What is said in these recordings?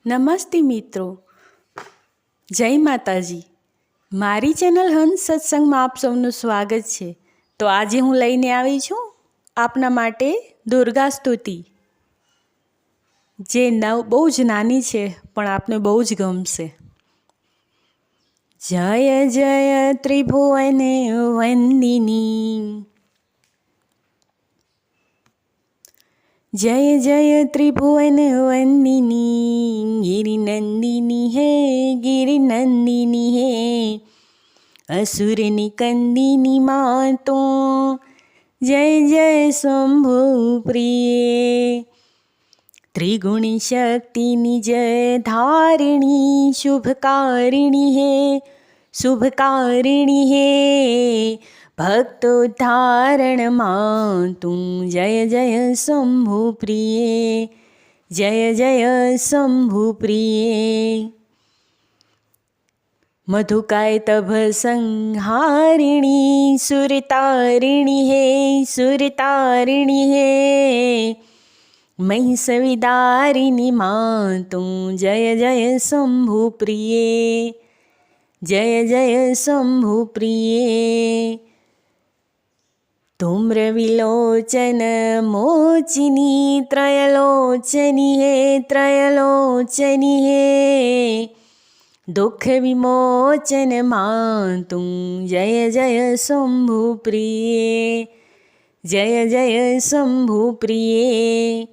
નમસ્તે મિત્રો, જય માતાજી. મારી ચેનલ હંસ સત્સંગમાં આપ સૌનું સ્વાગત છે. તો આજે હું લઈને આવી છું આપના માટે દુર્ગા સ્તુતિ, જે બહુ જ નાની છે પણ આપને બહુ જ ગમશે. જય જય ત્રિભુવન વંદિની, जय जय त्रिभुवन वंदिनी, गिरि नंदिनी है गिरि नंदिनी है, असुर निकंदिनी मातो, जय जय शंभु प्रिय. त्रिगुणी शक्ति निज धारिणी, शुभकारिणी है शुभकारिणी है, भक्तोद्धारण मातु, जय जय शंभु प्रिय, जय जय शंभु प्रिय. मधुकाय तभ संहारिणी, सुरतारिणी है सुरतारिणी है, महिषविदारिणी मातु, जय जय शंभु प्रिय, जय जय शंभु प्रिय. धूम्रविलोचन मोचिनी, त्रयलोचनी है त्रयलोचनी है, दुख विमोचन मातु, जय जय शंभु प्रिय, जय जय शंभु प्रिय.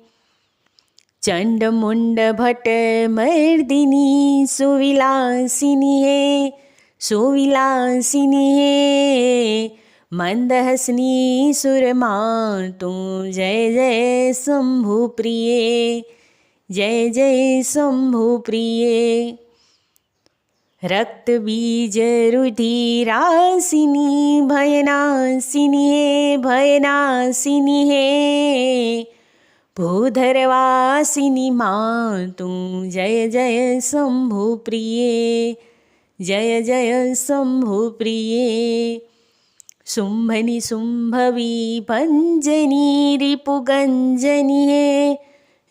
चंडमुंड भट्ट मर्दिनी, सुविलासिनी है सुविलासिनी है, मंदहसनी सुरमातु, जय जय शंभु प्रिय, जय जय शंभु प्रिय. रक्त बीज रुधिरासिनी, भयनासिनी है भयनासिनी है, भूधरवासिनी मातु, जय जय शंभु प्रिय, जय जय शंभु प्रिय. शुंभनि शुंभवी भंजनी, रिपुगंजनी है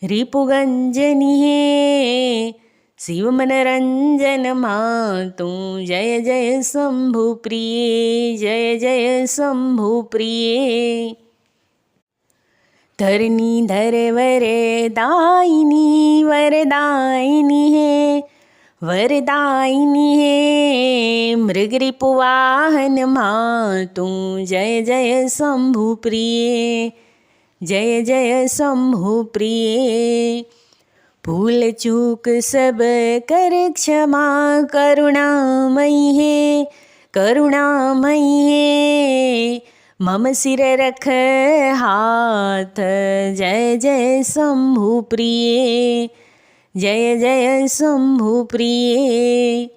रिपुगंजनी है, शिवमनरंजन मातु, जय जय शंभु प्रिय, जय जय शंभु प्रिय. धरनी धर वरदायिनी, वरदायिनी है वरदायिनी है, मृगरिपुवाहन मातु, जय जय शंभु प्रिय, जय जय शंभु प्रिय. भूल चूक सब कर क्षमा, करुणामयी है करुणामयी है, मम सिर रख हाथ, जय जय शंभु प्रिय, जय जय शंभु प्रिय.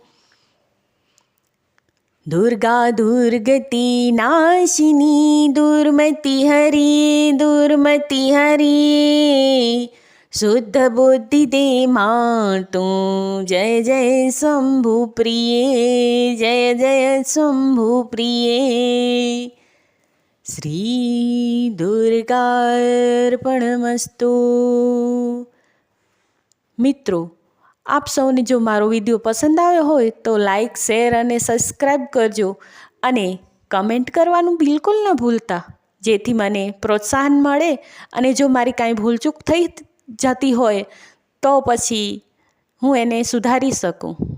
दुर्गा दुर्गति नाशिनी, दुर्मति हरि दुर्मति हरि, शुद्ध बुद्धि दे मातु, जय जय शंभु प्रिय, जय जय शंभु प्रिय. श्री दुर्गार्पणमस्तु. મિત્રો, આપ સૌને જો મારો વિડીયો પસંદ આવ્યો હોય તો લાઈક, શેર અને સબસ્ક્રાઈબ કરજો અને કમેન્ટ કરવાનું બિલકુલ ન ભૂલતા, જેથી મને પ્રોત્સાહન મળે અને જો મારી કાંઈ ભૂલચૂક થઈ જતી હોય તો પછી હું એને સુધારી શકું.